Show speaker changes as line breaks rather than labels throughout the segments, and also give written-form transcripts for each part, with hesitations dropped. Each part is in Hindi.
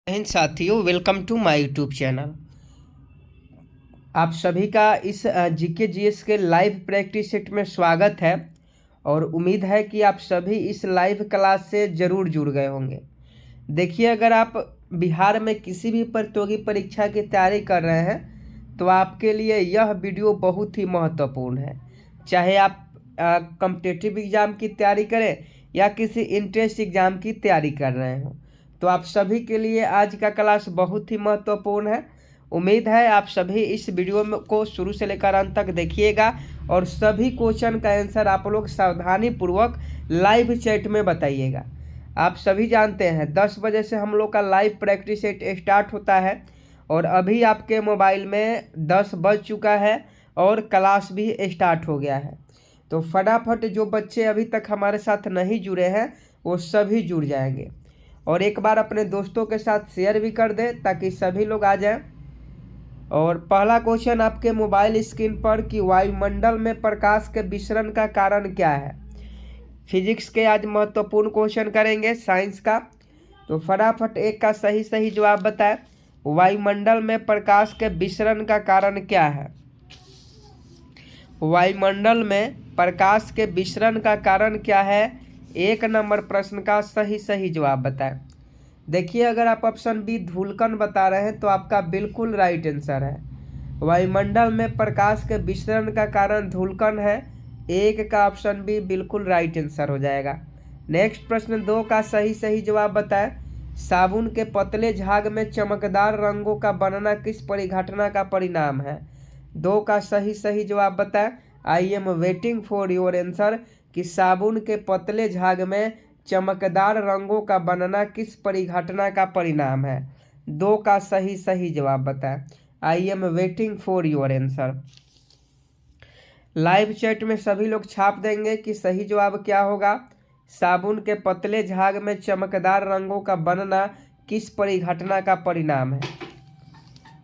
हिंद साथियों, welcome to my YouTube channel. आप सभी का इस जीके जीएस के लाइव प्रैक्टिस सेट में स्वागत है और उम्मीद है कि आप सभी इस लाइव क्लास से ज़रूर जुड़ गए होंगे। देखिए, अगर आप बिहार में किसी भी प्रतियोगी परीक्षा की तैयारी कर रहे हैं तो आपके लिए यह वीडियो बहुत ही महत्वपूर्ण है। चाहे आप कॉम्पिटिटिव एग्ज़ाम की तैयारी करें या किसी इंट्रेंस एग्ज़ाम की तैयारी कर रहे हो, तो आप सभी के लिए आज का क्लास बहुत ही महत्वपूर्ण है। उम्मीद है आप सभी इस वीडियो को शुरू से लेकर अंत तक देखिएगा और सभी क्वेश्चन का आंसर आप लोग सावधानी पूर्वक लाइव चैट में बताइएगा। आप सभी जानते हैं 10 बजे से हम लोग का लाइव प्रैक्टिस सेट स्टार्ट होता है और अभी आपके मोबाइल में 10 बज चुका है और क्लास भी स्टार्ट हो गया है। तो फटाफट जो बच्चे अभी तक हमारे साथ नहीं जुड़े हैं वो सभी जुड़ जाएंगे और एक बार अपने दोस्तों के साथ शेयर भी कर दें ताकि सभी लोग आ जाएं। और पहला क्वेश्चन आपके मोबाइल स्क्रीन पर कि वायुमंडल में प्रकाश के विसरण का कारण क्या है। फिजिक्स के आज महत्वपूर्ण क्वेश्चन करेंगे, साइंस का। तो फटाफट एक का सही जवाब बताएं। वायुमंडल में प्रकाश के विसरण का कारण क्या है। वायुमंडल में प्रकाश के विसरण का कारण क्या है, एक नंबर प्रश्न का सही जवाब बताएं। देखिए, अगर आप ऑप्शन बी धूलकण बता रहे हैं तो आपका बिल्कुल राइट आंसर है। वायुमंडल में प्रकाश के विसरण का कारण धूलकण है। एक का ऑप्शन बी बिल्कुल राइट आंसर हो जाएगा। नेक्स्ट प्रश्न दो का सही जवाब बताएं। साबुन के पतले झाग में चमकदार रंगों का बनना किस परिघटना का परिणाम है। दो का सही जवाब बताएं। I am waiting for your answer कि साबुन के पतले झाग में चमकदार रंगों का बनना किस परिघटना का परिणाम है। दो का सही जवाब बताएं। I am waiting for your answer. Live chat में सभी लोग छाप देंगे कि सही जवाब क्या होगा। साबुन के पतले झाग में चमकदार रंगों का बनना किस परिघटना का परिणाम है।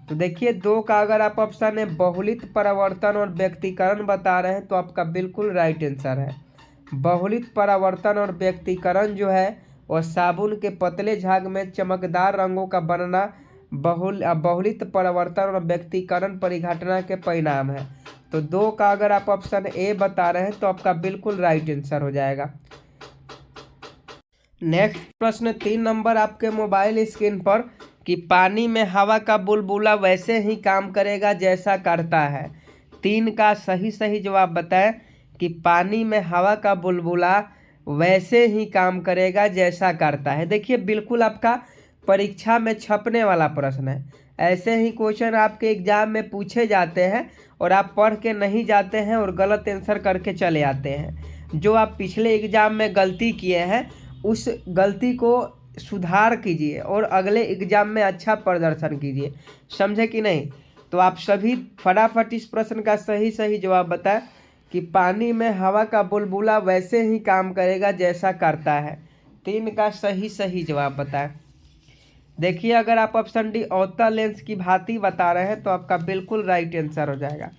तो देखिए, दो का अगर आप ऑप्शन है बहुलित परावर्तन और व्यक्तीकरण बता रहे हैं तो आपका बिल्कुल राइट आंसर है। बहुलित परावर्तन और व्यक्तीकरण जो है वह साबुन के पतले झाग में चमकदार रंगों का बनना बहुलित परावर्तन और व्यक्तीकरण परिघटना के परिणाम है। तो दो का अगर आप ऑप्शन ए बता रहे हैं तो आपका बिल्कुल राइट आंसर हो जाएगा। नेक्स्ट प्रश्न 3 नंबर आपके मोबाइल स्क्रीन पर कि पानी में हवा का बुलबुला वैसे ही काम करेगा जैसा करता है। 3 का सही जवाब बताएं कि पानी में हवा का बुलबुला वैसे ही काम करेगा जैसा करता है। देखिए, बिल्कुल आपका परीक्षा में छपने वाला प्रश्न है। ऐसे ही क्वेश्चन आपके एग्जाम में पूछे जाते हैं और आप पढ़ के नहीं जाते हैं और गलत आंसर करके चले आते हैं। जो आप पिछले एग्जाम में गलती किए हैं उस गलती को सुधार कीजिए और अगले एग्जाम में अच्छा प्रदर्शन कीजिए, समझे कि नहीं। तो आप सभी फटाफट इस प्रश्न का सही जवाब बताएं कि पानी में हवा का बुलबुला वैसे ही काम करेगा जैसा करता है। 3 का सही जवाब बताएं। देखिए, अगर आप ऑप्शन डी अवतल लेंस की भांति बता रहे हैं तो आपका बिल्कुल राइट आंसर हो जाएगा।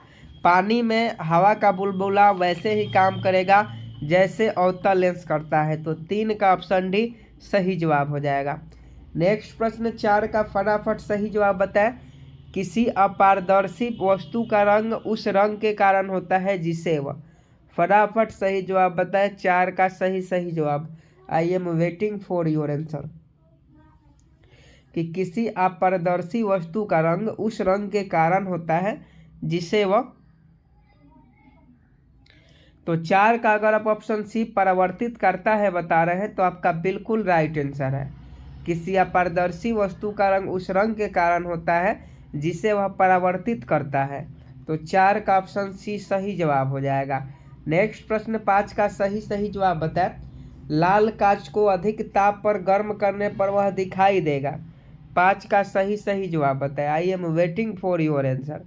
पानी में हवा का बुलबुला वैसे ही काम करेगा जैसे अवतल लेंस करता है। तो 3 का ऑप्शन डी सही जवाब हो जाएगा। नेक्स्ट प्रश्न 4 का फटाफट सही जवाब बताएं। किसी अपारदर्शी वस्तु का रंग उस रंग के कारण होता है जिसे वह। फटाफट सही जवाब बताएं। 4 का सही जवाब। I am waiting for your answer कि किसी अपारदर्शी वस्तु का रंग उस रंग के कारण होता है जिसे वह। तो 4 का अगर आप ऑप्शन सी परावर्तित करता है बता रहे हैं तो आपका बिल्कुल राइट आंसर है। किसी अपारदर्शी वस्तु का रंग उस रंग के कारण होता है जिसे वह परावर्तित करता है। तो 4 का ऑप्शन सी सही जवाब हो जाएगा। नेक्स्ट प्रश्न 5 का सही जवाब बताएं। लाल कांच को अधिक ताप पर गर्म करने पर वह दिखाई देगा। 5 का सही जवाब बताएं। I am waiting for your answer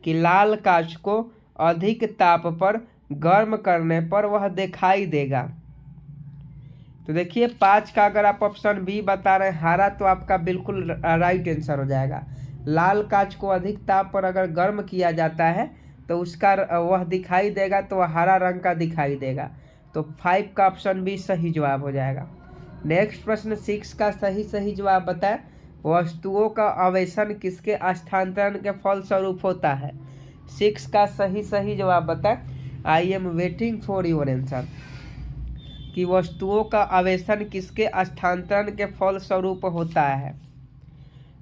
कि लाल कांच को अधिक ताप पर गर्म करने पर वह दिखाई देगा। तो देखिए, 5 का अगर आप ऑप्शन बी बता रहे हैं हरा तो आपका बिल्कुल राइट आंसर हो जाएगा। लाल कांच को अधिक ताप पर अगर गर्म किया जाता है तो उसका वह दिखाई देगा, तो वह हरा रंग का दिखाई देगा। तो 5 का ऑप्शन बी सही जवाब हो जाएगा। नेक्स्ट प्रश्न 6 का सही जवाब बताएं। वस्तुओं का आवेशन किसके स्थानांतरण के फलस्वरूप होता है? 6 का सही जवाब बताएं। I am waiting for your answer. कि वस्तुओं का आवेशन किसके स्थानांतरण के फलस्वरूप होता है?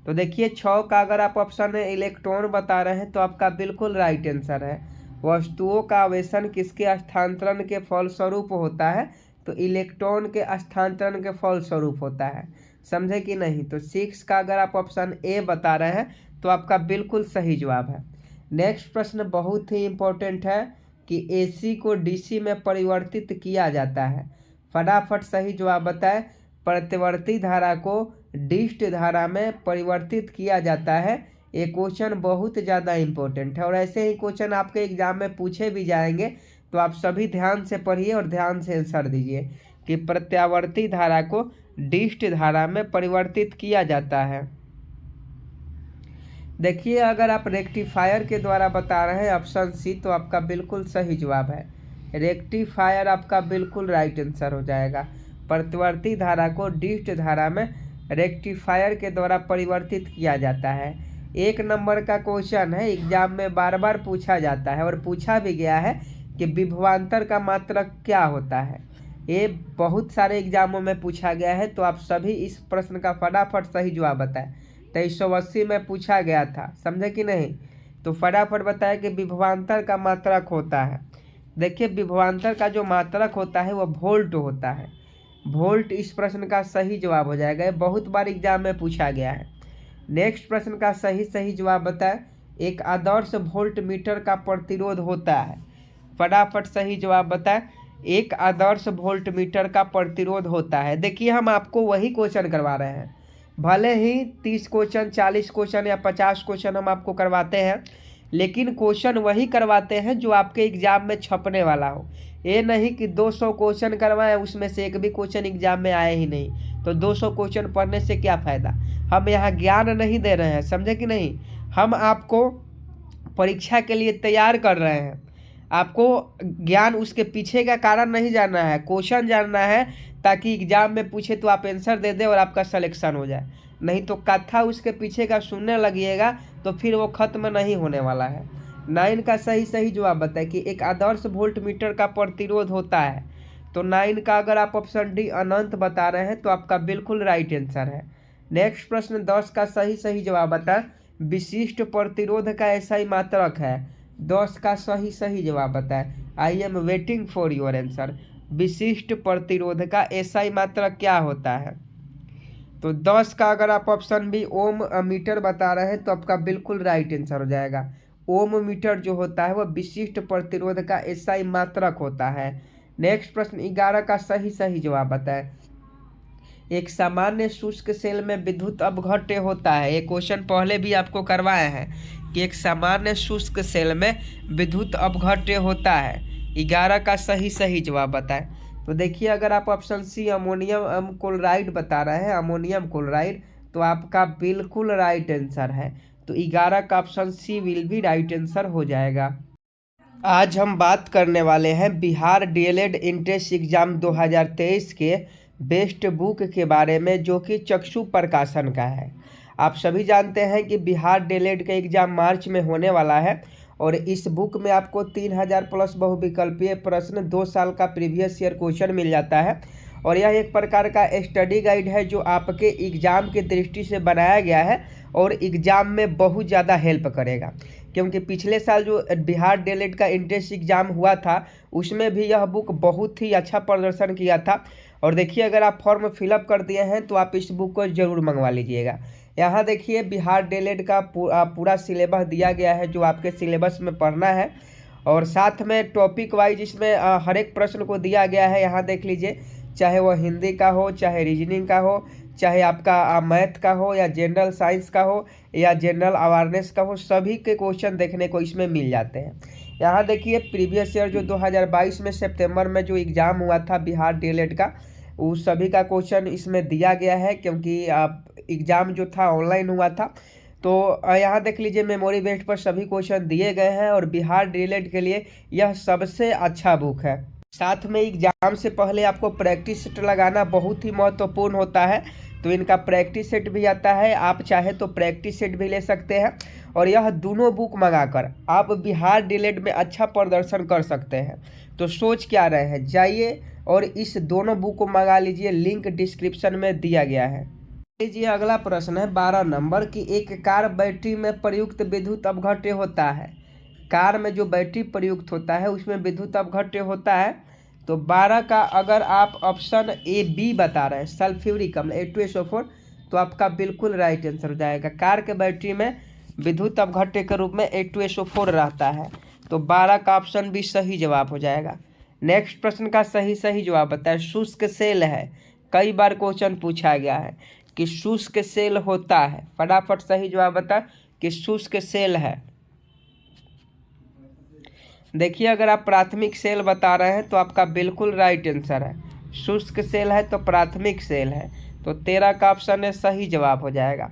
तो देखिए 6 का अगर आप ऑप्शन है इलेक्ट्रॉन बता रहे हैं तो आपका बिल्कुल राइट आंसर है। वस्तुओं का आवेशन किसके स्थानांतरण के फलस्वरूप होता है? तो इलेक्ट्रॉन के स्थानांतरण के फलस्वरूप होता है। समझे कि नहीं? तो 6 का अगर आप ऑप्शन ए बता रहे हैं तो आपका बिल्कुल सही जवाब है। नेक्स्ट प्रश्न बहुत ही इंपॉर्टेंट है कि एसी को डीसी में परिवर्तित किया जाता है। फटाफट सही जवाब बताएं। प्रतिवर्ती धारा को डिस्ट धारा में परिवर्तित किया जाता है। ये क्वेश्चन बहुत ज़्यादा इम्पोर्टेंट है और ऐसे ही क्वेश्चन आपके एग्जाम में पूछे भी जाएंगे, तो आप सभी ध्यान से पढ़िए और ध्यान से आंसर दीजिए कि प्रत्यावर्ती धारा को डिस्ट धारा में परिवर्तित किया जाता है। देखिए अगर आप रेक्टिफायर के द्वारा बता रहे हैं ऑप्शन सी तो आपका बिल्कुल सही जवाब है। रेक्टिफायर आपका बिल्कुल राइट आंसर हो जाएगा। प्रतिवर्ती धारा को डिस्ट धारा में रेक्टिफायर के द्वारा परिवर्तित किया जाता है। 1 नंबर का क्वेश्चन है, एग्जाम में बार बार पूछा जाता है और पूछा भी गया है कि विभवांतर का मात्रक क्या होता है। ये बहुत सारे एग्जामों में पूछा गया है, तो आप सभी इस प्रश्न का फटाफट सही जवाब बताएं। 2380 में पूछा गया था, समझे कि नहीं? तो फटाफट बताएं कि विभवांतर का मात्रक होता है। देखिए विभवांतर का जो मात्रक होता है वह वोल्ट होता है। वोल्ट इस प्रश्न का सही जवाब हो जाएगा। ये बहुत बार एग्जाम में पूछा गया है। नेक्स्ट प्रश्न का सही जवाब बताएं। एक आदर्श वोल्ट मीटर का प्रतिरोध होता है। फटाफट सही जवाब बताएं। एक आदर्श वोल्ट मीटर का प्रतिरोध होता है। देखिए हम आपको वही क्वेश्चन करवा रहे हैं, भले ही 30 क्वेश्चन 40 क्वेश्चन या 50 क्वेश्चन हम आपको करवाते हैं, लेकिन क्वेश्चन वही करवाते हैं जो आपके एग्जाम में छपने वाला हो। ये नहीं कि 200 क्वेश्चन करवाएं उसमें से एक भी क्वेश्चन एग्जाम में आए ही नहीं, तो 200 क्वेश्चन पढ़ने से क्या फ़ायदा। हम यहाँ ज्ञान नहीं दे रहे हैं, समझे कि नहीं? हम आपको परीक्षा के लिए तैयार कर रहे हैं। आपको ज्ञान उसके पीछे का कारण नहीं जानना है, क्वेश्चन जानना है, ताकि एग्जाम में पूछे तो आप आंसर दे दें और आपका सिलेक्शन हो जाए। नहीं तो कथा उसके पीछे का सुनने लगिएगा तो फिर वो खत्म नहीं होने वाला है। 9 का सही जवाब बताए कि एक आदर्श वोल्ट मीटर का प्रतिरोध होता है। तो 9 का अगर आप ऑप्शन डी अनंत बता रहे हैं तो आपका बिल्कुल राइट आंसर है। नेक्स्ट प्रश्न 10 का सही जवाब बताएं। विशिष्ट प्रतिरोध का ऐसा ही मात्रक है। 10 का सही जवाब बताएं। I am waiting for your answer. विशिष्ट प्रतिरोध का एसआई मात्रक क्या होता है? तो 10 का अगर आप ऑप्शन बी ओम मीटर बता रहे हैं तो आपका बिल्कुल राइट आंसर हो जाएगा। ओम मीटर जो होता है वह विशिष्ट प्रतिरोध का एसआई मात्रक होता है। नेक्स्ट प्रश्न 11 का सही जवाब बताएं। एक सामान्य शुष्क सेल में विद्युत अपघट्य होता है। ये क्वेश्चन पहले भी आपको करवाए हैं कि एक सामान्य शुष्क सेल में विद्युत अपघट्य होता है। 11 का सही जवाब बताएं। तो देखिए अगर आप ऑप्शन सी अमोनियम क्लोराइड बता रहे हैं, अमोनियम क्लोराइड, तो आपका बिल्कुल राइट आंसर है। तो 11 का ऑप्शन सी विल भी राइट आंसर हो जाएगा। आज हम बात करने वाले हैं बिहार डीएलएड एंट्रेंस एग्जाम 2023 के बेस्ट बुक के बारे में, जो कि चक्षु प्रकाशन का है। आप सभी जानते हैं कि बिहार डीएलएड का एग्जाम मार्च में होने वाला है और इस बुक में आपको 3000 प्लस बहुविकल्पीय प्रश्न 2 साल का प्रीवियस ईयर क्वेश्चन मिल जाता है। और यह एक प्रकार का स्टडी गाइड है जो आपके एग्ज़ाम की दृष्टि से बनाया गया है और एग्ज़ाम में बहुत ज़्यादा हेल्प करेगा। क्योंकि पिछले साल जो बिहार डीएलएड का एंट्रेंस एग्ज़ाम हुआ था उसमें भी यह बुक बहुत ही अच्छा प्रदर्शन किया था। और देखिए अगर आप फॉर्म फिलअप कर दिए हैं तो आप इस बुक को ज़रूर मंगवा लीजिएगा। यहाँ देखिए बिहार डीएलएड का पूरा सिलेबस दिया गया है जो आपके सिलेबस में पढ़ना है, और साथ में टॉपिक वाइज इसमें हर एक प्रश्न को दिया गया है। यहाँ देख लीजिए, चाहे वह हिंदी का हो, चाहे रीजनिंग का हो, चाहे आपका मैथ का हो, या जनरल साइंस का हो, या जनरल अवेयरनेस का हो, सभी के क्वेश्चन देखने को इसमें मिल जाते हैं। यहाँ देखिए प्रीवियस ईयर जो 2022 में सितंबर में जो एग्ज़ाम हुआ था बिहार डीएलएड का, उस सभी का क्वेश्चन इसमें दिया गया है। क्योंकि एग्ज़ाम जो था ऑनलाइन हुआ था, तो यहाँ देख लीजिए मेमोरी बेस्ड पर सभी क्वेश्चन दिए गए हैं और बिहार डीएलएड के लिए यह सबसे अच्छा बुक है। साथ में एग्जाम से पहले आपको प्रैक्टिस सेट लगाना बहुत ही महत्वपूर्ण होता है। तो तो इनका प्रैक्टिस सेट भी आता है, आप चाहे तो प्रैक्टिस सेट भी ले सकते हैं। और यह दोनों बुक मंगाकर आप बिहार डीएलएड में अच्छा प्रदर्शन कर सकते हैं। तो सोच क्या रहे हैं, जाइए और इस दोनों बुक को मंगा लीजिए, लिंक डिस्क्रिप्शन में दिया गया है। लीजिए अगला प्रश्न है 12 नंबर की, एक कार बैटरी में प्रयुक्त विद्युत अपघट्य होता है। कार में जो बैटरी प्रयुक्त होता है उसमें विद्युत अपघट्य होता है। तो 12 का अगर आप ऑप्शन ए बी बता रहे हैं, सल्फ्यूरिक अम्ल H2SO4, तो आपका बिल्कुल राइट आंसर हो जाएगा। कार के बैटरी में विद्युत अपघट्य के रूप में H2SO4 रहता है। तो 12 का ऑप्शन भी सही जवाब हो जाएगा। नेक्स्ट प्रश्न का सही जवाब बताएं। शुष्क सेल है, कई बार क्वेश्चन पूछा गया है कि शुष्क सेल होता है। फटाफट सही जवाब बता कि शुष्क सेल है। देखिए अगर आप प्राथमिक सेल बता रहे हैं तो आपका बिल्कुल राइट आंसर है। शुष्क सेल है तो प्राथमिक सेल है। तो 13 का ऑप्शन है सही जवाब हो जाएगा।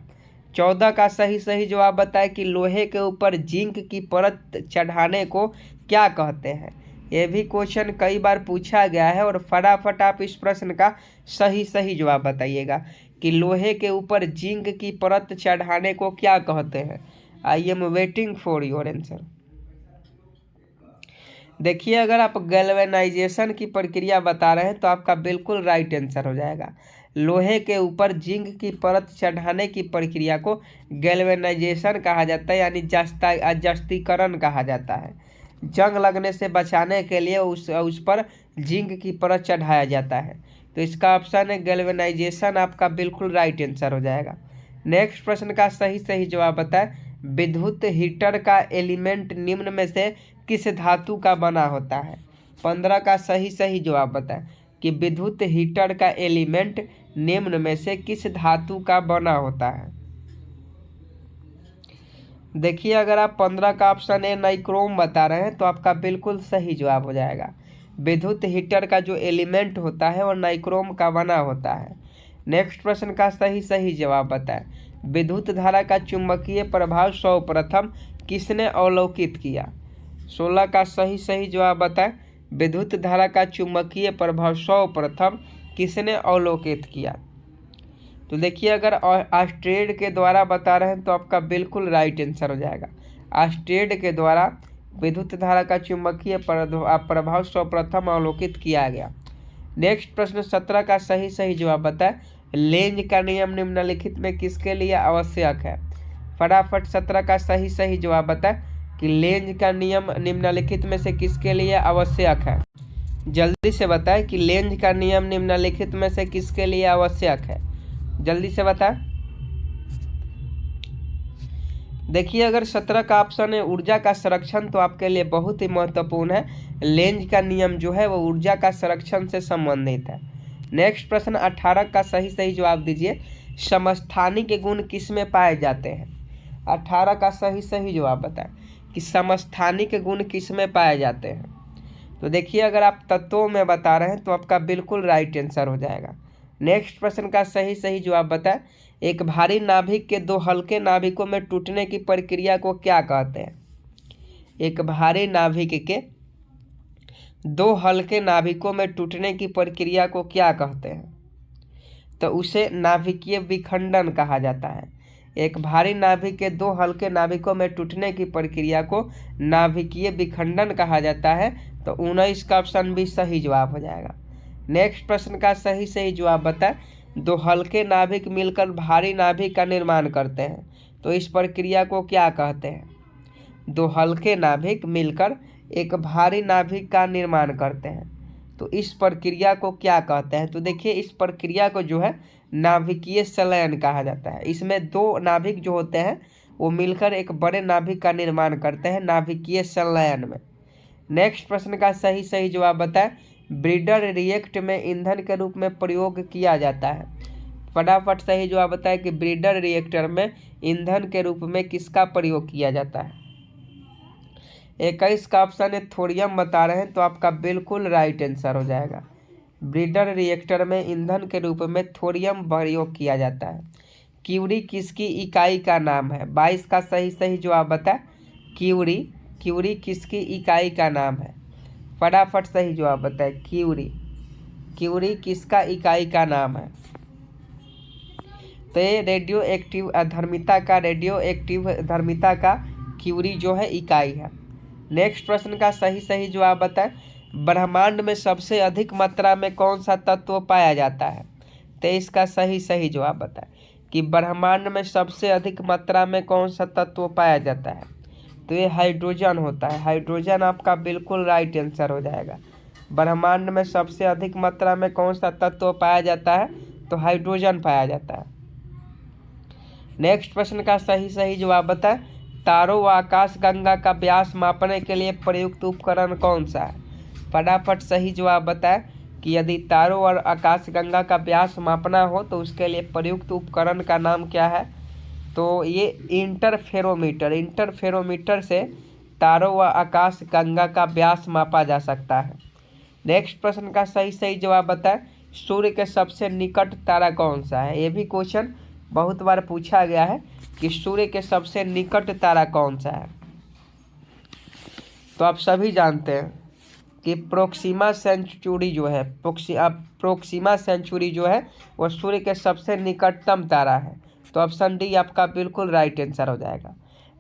14 का सही जवाब बताए कि लोहे के ऊपर जिंक की परत चढ़ाने को क्या कहते हैं। यह भी क्वेश्चन कई बार पूछा गया है और फटाफट आप इस प्रश्न का सही जवाब बताइएगा कि लोहे के ऊपर जिंक की परत चढ़ाने को क्या कहते हैं। I am waiting for your answer. देखिए अगर आप गैल्वेनाइजेशन की प्रक्रिया बता रहे हैं तो आपका बिल्कुल राइट आंसर हो जाएगा। लोहे के ऊपर जिंक की परत चढ़ाने की प्रक्रिया को गैल्वेनाइजेशन कहा जाता है, यानी जस्तीकरण कहा जाता है। जंग लगने से बचाने के लिए उस पर जिंक की परत चढ़ाया जाता है। तो इसका ऑप्शन है गैल्वेनाइजेशन, आपका बिल्कुल राइट आंसर हो जाएगा। नेक्स्ट प्रश्न का सही जवाब बताएं। विद्युत हीटर का एलिमेंट निम्न में से किस धातु का बना होता है। 15 का सही जवाब बताएं कि विद्युत हीटर का एलिमेंट निम्न में से किस धातु का बना होता है। देखिए अगर आप 15 का ऑप्शन ए नाइक्रोम बता रहे हैं तो आपका बिल्कुल सही जवाब हो जाएगा। विद्युत हीटर का जो एलिमेंट होता है वो नाइक्रोम का बना होता है। नेक्स्ट प्रश्न का सही जवाब बताएं। विद्युत धारा का चुंबकीय प्रभाव सर्वप्रथम किसने अवलोकित किया। 16 का सही जवाब बताएं। विद्युत धारा का चुंबकीय प्रभाव सर्वप्रथम किसने अवलोकित किया। तो देखिए अगर ऑस्ट्रेड के द्वारा बता रहे हैं तो आपका बिल्कुल राइट आंसर हो जाएगा। ऑस्ट्रेड के द्वारा विद्युत धारा का चुंबकीय प्रभाव सर्वप्रथम अवलोकित किया गया। नेक्स्ट प्रश्न 17 का सही जवाब बताएं। लेंज का नियम निम्नलिखित में किसके लिए आवश्यक है। फटाफट 17 का सही जवाब बताएं कि लेंज का नियम निम्नलिखित में से किसके लिए आवश्यक है। जल्दी से बताएं कि लेंज का नियम निम्नलिखित में से किसके लिए आवश्यक है, जल्दी से बताएं। देखिए अगर 17 का ऑप्शन है ऊर्जा का संरक्षण, तो आपके लिए बहुत ही महत्वपूर्ण है। लेंज का नियम जो है वो ऊर्जा का संरक्षण से संबंधित है। नेक्स्ट प्रश्न 18 का सही जवाब दीजिए। समस्थानिक गुण किस में पाए जाते हैं। 18 का सही जवाब बताएं कि समस्थानिक गुण किस में पाए जाते हैं। तो देखिए अगर आप तत्वों में बता रहे हैं तो आपका बिल्कुल राइट आंसर हो जाएगा। नेक्स्ट प्रश्न का सही जवाब बताएं। एक भारी नाभिक के दो हल्के नाभिकों में टूटने की प्रक्रिया को क्या कहते हैं। एक भारी नाभिक के दो हल्के नाभिकों में टूटने की प्रक्रिया को क्या कहते हैं। तो उसे नाभिकीय विखंडन कहा जाता है। एक भारी नाभिक के दो हल्के नाभिकों में टूटने की प्रक्रिया को नाभिकीय विखंडन कहा जाता है। तो 19 का ऑप्शन भी सही जवाब हो जाएगा। नेक्स्ट प्रश्न का सही जवाब बताएं। दो हल्के नाभिक मिलकर भारी नाभिक का निर्माण करते हैं, तो इस प्रक्रिया को क्या कहते हैं। दो हल्के नाभिक मिलकर एक भारी नाभिक का निर्माण करते हैं, तो इस प्रक्रिया को क्या कहते हैं। तो देखिए इस प्रक्रिया को जो है नाभिकीय संलयन कहा जाता है। इसमें दो नाभिक जो होते हैं वो मिलकर एक बड़े नाभिक का निर्माण करते हैं नाभिकीय संलयन में। नेक्स्ट प्रश्न का सही जवाब बताएं। ब्रीडर रिएक्ट में ईंधन के रूप में प्रयोग किया जाता है। फटाफट सही जवाब बताएं कि ब्रीडर रिएक्टर में ईंधन के रूप में किसका प्रयोग किया जाता है। 21 का ऑप्शन है थोरियम बता रहे हैं, तो आपका बिल्कुल राइट आंसर हो जाएगा। ब्रीडर रिएक्टर में ईंधन के रूप में थोरियम प्रयोग किया जाता है। क्यूरी किसकी इकाई का नाम है। 22 का सही जवाब बताएं। क्यूरी किसकी इकाई का नाम है। फटाफट सही जवाब बताएं। क्यूरी किसका इकाई का नाम है। तो ये रेडियो एक्टिव धर्मिता का क्यूरी जो है इकाई है। नेक्स्ट प्रश्न का सही जवाब बताएं। ब्रह्मांड में सबसे अधिक मात्रा में कौन सा तत्व पाया जाता है? तो इसका सही जवाब बताएं कि ब्रह्मांड में सबसे अधिक मात्रा में कौन सा तत्व पाया जाता है? तो ये हाइड्रोजन होता है। हाइड्रोजन आपका बिल्कुल राइट आंसर हो जाएगा। ब्रह्मांड में सबसे अधिक मात्रा में कौन सा तत्व पाया जाता है? तो हाइड्रोजन पाया जाता है। नेक्स्ट प्रश्न का सही जवाब बताएं। तारों व आकाशगंगा का व्यास मापने के लिए प्रयुक्त उपकरण कौन सा है? फटाफट सही जवाब बताएं कि यदि तारों और आकाशगंगा का व्यास मापना हो तो उसके लिए प्रयुक्त उपकरण का नाम क्या है? तो ये इंटरफेरोमीटर से तारों व आकाशगंगा का व्यास मापा जा सकता है। नेक्स्ट प्रश्न का सही जवाब बताएं। सूर्य के सबसे निकट तारा कौन सा है? ये भी क्वेश्चन बहुत बार पूछा गया है कि सूर्य के सबसे निकट तारा कौन सा है। तो आप सभी जानते हैं कि प्रोक्सिमा सेंचुरी जो है वो सूर्य के सबसे निकटतम तारा है। तो ऑप्शन डी आपका बिल्कुल राइट आंसर हो जाएगा।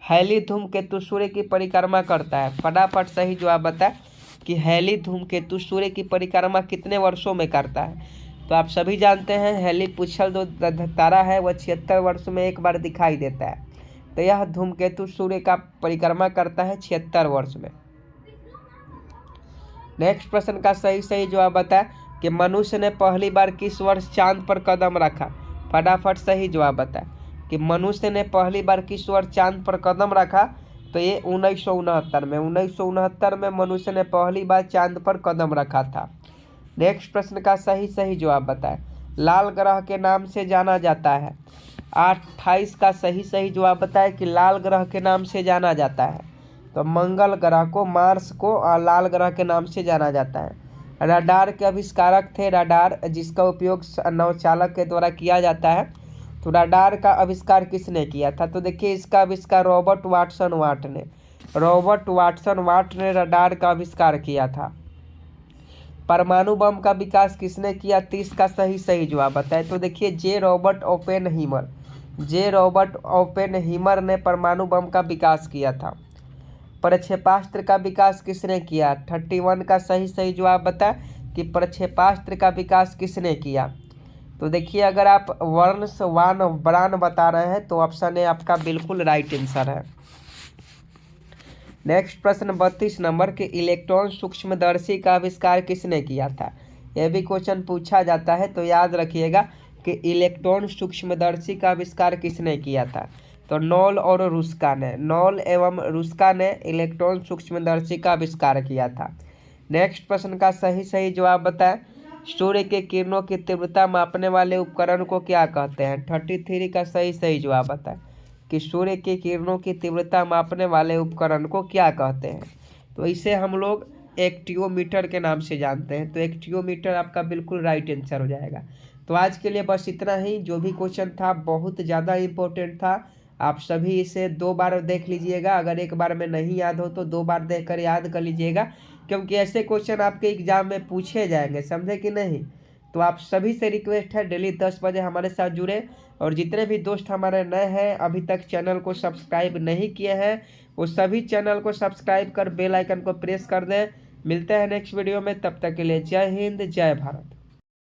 हैली धूमकेतु सूर्य की परिक्रमा करता है। फटाफट सही जवाब बताएं कि हैली धूमकेतु सूर्य की परिक्रमा कितने वर्षों में करता है? तो आप सभी जानते हैं हैली पुच्छल जो तारा है वह 76 वर्ष में एक बार दिखाई देता है। तो यह धूमकेतु सूर्य का परिक्रमा करता है 76 वर्ष में। नेक्स्ट प्रश्न का सही जवाब बताएं कि मनुष्य ने पहली बार किस वर्ष चांद पर कदम रखा? फटाफट सही जवाब बताएं कि मनुष्य ने पहली बार किस वर्ष चांद पर कदम रखा? तो ये 1969 में मनुष्य ने पहली बार चांद पर कदम रखा था। नेक्स्ट प्रश्न का सही जवाब बताएं। लाल ग्रह के नाम से जाना जाता है। 28 का सही जवाब बताएं कि लाल ग्रह के नाम से जाना जाता है। तो मंगल ग्रह को, मार्स को लाल ग्रह के नाम से जाना जाता है। रडार के आविष्कारक थे रडार, जिसका उपयोग नौचालक के द्वारा किया जाता है। तो रडार का आविष्कार किसने किया था? तो देखिए इसका आविष्कार रॉबर्ट वाटसन वाट ने रडार का आविष्कार किया था। परमाणु बम का विकास किसने किया? 30 का सही जवाब बताएं। तो देखिए जे रॉबर्ट ओपेनहीमर ने परमाणु बम का विकास किया था। प्रक्षेपास्त्र का विकास किसने किया? 31 का सही जवाब बताएं कि प्रक्षेपास्त्र का विकास किसने किया? तो देखिए अगर आप ब्रान बता रहे हैं तो ऑप्शन ए आपका बिल्कुल राइट आंसर है। नेक्स्ट प्रश्न 32 नंबर के इलेक्ट्रॉन सूक्ष्मदर्शी का आविष्कार किसने किया था? यह भी क्वेश्चन पूछा जाता है। तो याद रखिएगा कि इलेक्ट्रॉन सूक्ष्मदर्शी का आविष्कार किसने किया था? तो नॉल एवं रुस्का ने इलेक्ट्रॉन सूक्ष्मदर्शी का आविष्कार किया था। नेक्स्ट प्रश्न का सही जवाब बताएं। सूर्य के किरणों की तीव्रता मापने वाले उपकरण को क्या कहते हैं? 33 का सही जवाब बताएं कि सूर्य की किरणों की तीव्रता मापने वाले उपकरण को क्या कहते हैं? तो इसे हम लोग एक्टियोमीटर के नाम से जानते हैं। तो एक्टियोमीटर आपका बिल्कुल राइट आंसर हो जाएगा। तो आज के लिए बस इतना ही। जो भी क्वेश्चन था बहुत ज़्यादा इम्पोर्टेंट था। आप सभी इसे 2 बार देख लीजिएगा। अगर एक बार में नहीं याद हो तो 2 बार देखकर याद कर लीजिएगा, क्योंकि ऐसे क्वेश्चन आपके एग्जाम में पूछे जाएंगे, समझे कि नहीं। तो आप सभी से रिक्वेस्ट है डेली 10 बजे हमारे साथ जुड़े। और जितने भी दोस्त हमारे नए हैं अभी तक चैनल को सब्सक्राइब नहीं किए हैं वो सभी चैनल को सब्सक्राइब कर बेल आइकन को प्रेस कर दें। मिलते हैं नेक्स्ट वीडियो में, तब तक के लिए जय हिंद जय भारत।